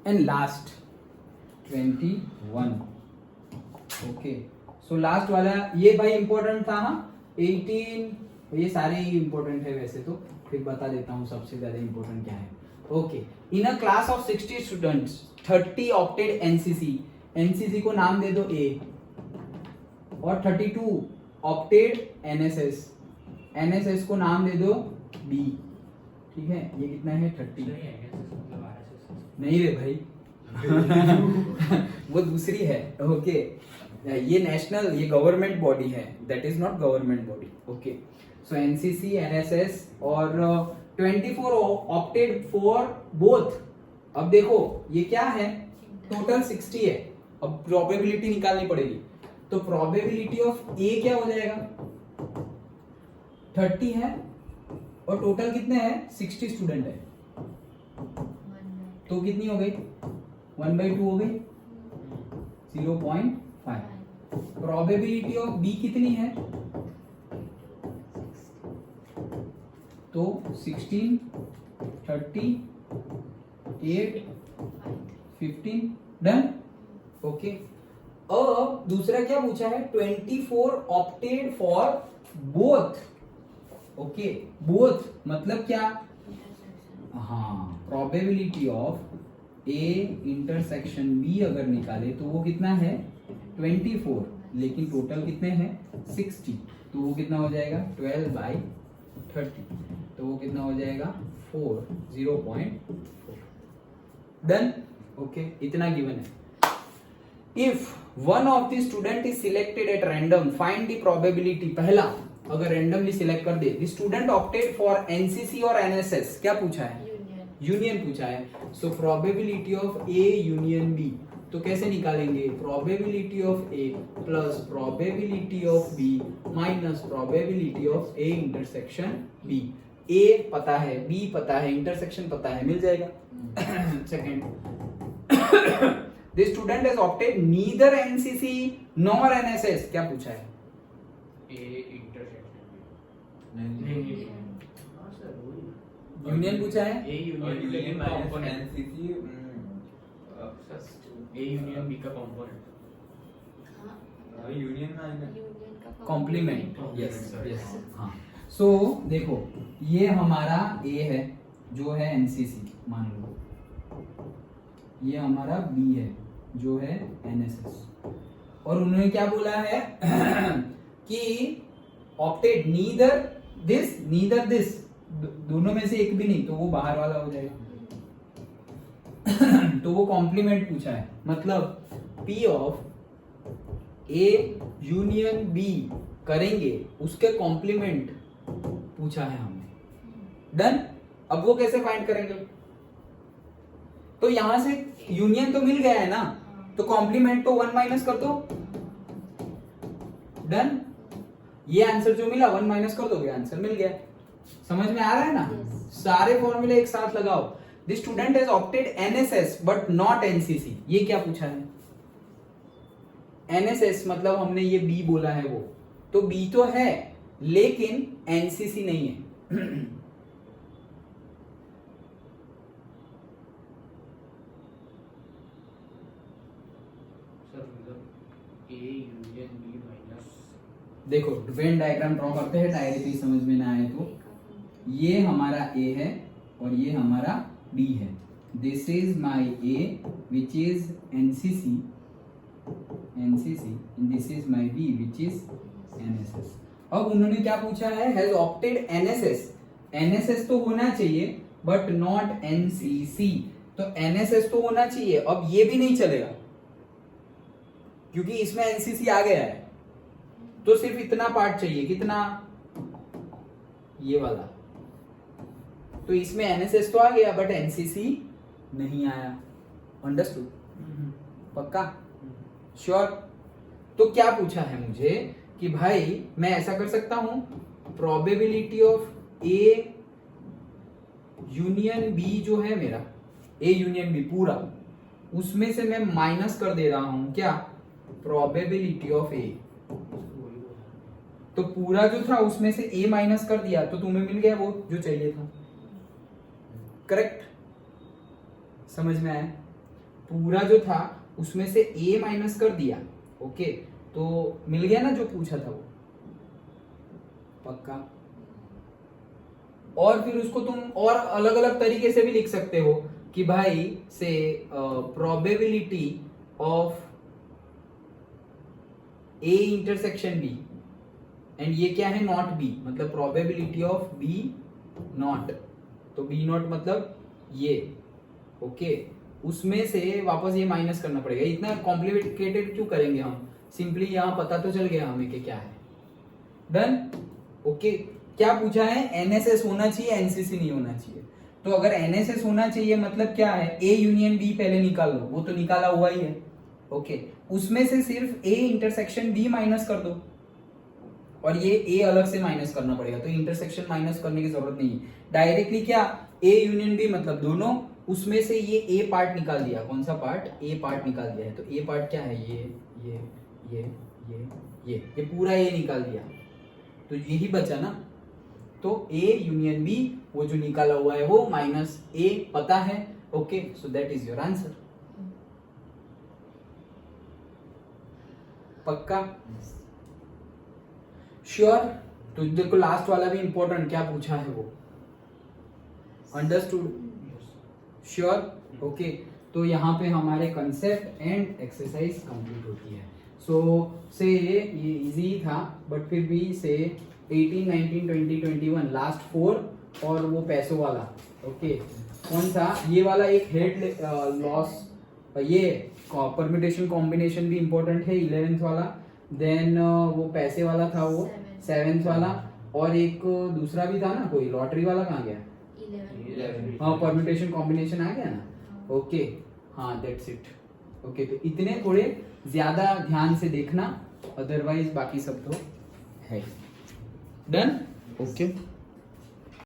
And last 21। Okay, so last वाला ये भाई इंपॉर्टेंट था। हाँ 18, ये सारे ही इंपॉर्टेंट है वैसे तो, फिर बता देता हूँ सबसे ज्यादा इंपॉर्टेंट क्या है। Okay, in a class of 60 students 30 opted NCC, NCC को नाम दे दो ए, और 32 ऑप्टेड एनएसएस, एनएसएस को नाम दे दो बी। ठीक है, ये कितना है 30। नहीं रे भाई वो दूसरी है। ओके, ये नेशनल, ये गवर्नमेंट बॉडी है, that is not government body. Okay, so NCC, NSS और 24 ऑप्टेड फॉर बोथ। अब देखो ये क्या है, टोटल 60 है, अब प्रोबेबिलिटी निकालनी पड़ेगी। तो प्रोबेबिलिटी ऑफ ए क्या हो जाएगा, 30 है और टोटल कितने हैं 60 स्टूडेंट है, तो कितनी हो गई 1/2 हो गई 0.5। प्रोबेबिलिटी ऑफ बी कितनी है, तो 16, 30, 8, 15 डन। ओके, अब दूसरा क्या पूछा है, 24 opted for both. Okay, both मतलब क्या, हाँ probability of A intersection B अगर निकाले तो वो कितना है 24, लेकिन टोटल कितने हैं 60, तो वो कितना हो जाएगा 12/30, तो वो कितना हो जाएगा 0.4 डन। ओके, इतना गिवन है। If one of the student is selected at random, find the probability. पहला अगर रैंडमली सिलेक्ट कर दे, the student opted for NCC और एनएसएस, क्या पूछा है, यूनियन पूछा है। So probability of A union B, तो कैसे निकालेंगे, probability of A plus probability of B minus probability of A intersection B. A पता है, बी पता है, इंटरसेक्शन पता है, मिल जाएगा। Second, the student has opted neither NCC nor NSS, क्या पूछा है, ए इंटरसेक्शन यूनियन पूछा है, A union NCC A union B का कंपोनेंट यूनियन में आएगा कॉम्प्लीमेंट। यस यस, हाँ। सो देखो ये हमारा ए है जो है एनसीसी मान लो, ये हमारा बी है जो है एनएसएस, और उन्होंने क्या बोला है कि ऑप्टेड नीदर दिस, दोनों में से एक भी नहीं, तो वो बाहर वाला हो जाएगा। तो वो कॉम्प्लीमेंट पूछा है, मतलब P of A union B करेंगे, उसके कॉम्प्लीमेंट पूछा है हमने। डन। अब वो कैसे फाइंड करेंगे, तो यहां से यूनियन तो मिल गया है ना, तो कॉम्प्लीमेंट तो 1 माइनस कर दो। डन, ये आंसर जो मिला 1 माइनस कर दोगे, आंसर मिल गया। समझ में आ रहा है ना? सारे फॉर्मूले एक साथ लगाओ। The student has opted NSS but not NCC, ये क्या पूछा है, एनएसएस मतलब हमने ये बी बोला है, वो तो बी तो है लेकिन एनसीसी नहीं है। देखो वेन डायग्राम ड्रॉ करते हैं, डायरेक्टली समझ में ना आए तो, ये हमारा ए है और ये हमारा बी है। This is my A which is NCC and this is my B which is NSS. अब उन्होंने क्या पूछा है, हैज ऑप्टेड एनएसएस, एनएसएस तो होना चाहिए बट नॉट एनसीसी, तो एनएसएस तो होना चाहिए। अब ये भी नहीं चलेगा क्योंकि इसमें एनसीसी आ गया है, तो सिर्फ इतना पार्ट चाहिए, कितना, ये वाला। तो इसमें एनएसएस तो आ गया बट एनसीसी नहीं आया। अंडरस्टूड? पक्का? श्योर? तो क्या पूछा है मुझे कि भाई मैं ऐसा कर सकता हूं, probability of A union B जो है मेरा, ए यूनियन बी पूरा, उसमें से मैं माइनस कर दे रहा हूं क्या, प्रोबेबिलिटी ऑफ ए। तो पूरा जो था उसमें से ए माइनस कर दिया तो तुम्हें मिल गया वो जो चाहिए था। करेक्ट? समझ में आया? पूरा जो था उसमें से a माइनस कर दिया, ओके, तो मिल गया ना जो पूछा था वो, पक्का। और फिर उसको तुम और अलग अलग तरीके से भी लिख सकते हो कि भाई से probability of a intersection b, and ये क्या है, नॉट b, मतलब प्रोबेबिलिटी ऑफ b नॉट, तो b नॉट मतलब ये, ओके, उसमें से वापस ये माइनस करना पड़ेगा। इतना कॉम्प्लिकेटेड क्यों करेंगे हम, सिंपली यहाँ पता तो चल गया हमें कि क्या है। Done, okay. क्या पूछा है, एनएसएस होना चाहिए, एनसीसी नहीं होना चाहिए। तो अगर एनएसएस होना चाहिए मतलब क्या है, ए यूनियन बी पहले निकाल लो, वो तो निकाला हुआ ही है, ओके, उसमें से सिर्फ ए इंटरसेक्शन बी माइनस कर दो, और ये ए अलग से माइनस करना पड़ेगा, तो इंटरसेक्शन माइनस करने की जरूरत नहीं है, डायरेक्टली क्या, ए यूनियन बी मतलब दोनों, उसमें से ये ए पार्ट निकाल दिया, कौन सा पार्ट, ए पार्ट निकाल दिया है, तो ए पार्ट क्या है, ये पूरा ए निकाल दिया, तो यही बचा ना, तो ए यूनियन बी वो जो निकाला हुआ है वो माइनस ए पता है, okay, so that is your answer, पक्का, श्योर। तो देखो लास्ट वाला भी इंपॉर्टेंट, क्या पूछा है वो, अंडरस्टूड, श्योर, ओके। तो यहाँ पे हमारे कंसेप्ट एंड एक्सरसाइज कंप्लीट होती है। सो से ये इजी था, बट फिर भी से 18, 19, 20, 21 लास्ट 4 और वो पैसों वाला, ओके, कौन सा, ये वाला एक हेड लॉस, ये परम्यूटेशन कॉम्बिनेशन भी इंपॉर्टेंट है 11th वाला, देन वो पैसे वाला था वो 7th वाला, और एक दूसरा भी था ना कोई, लॉटरी वाला कहाँ गया, 11. हाँ परम्यूटेशन कॉम्बिनेशन आ गया ना, ओके, हाँ दैट्स इट, ओके। तो इतने थोड़े ज्यादा ध्यान से देखना, अदरवाइज बाकी सब तो है। Done, okay.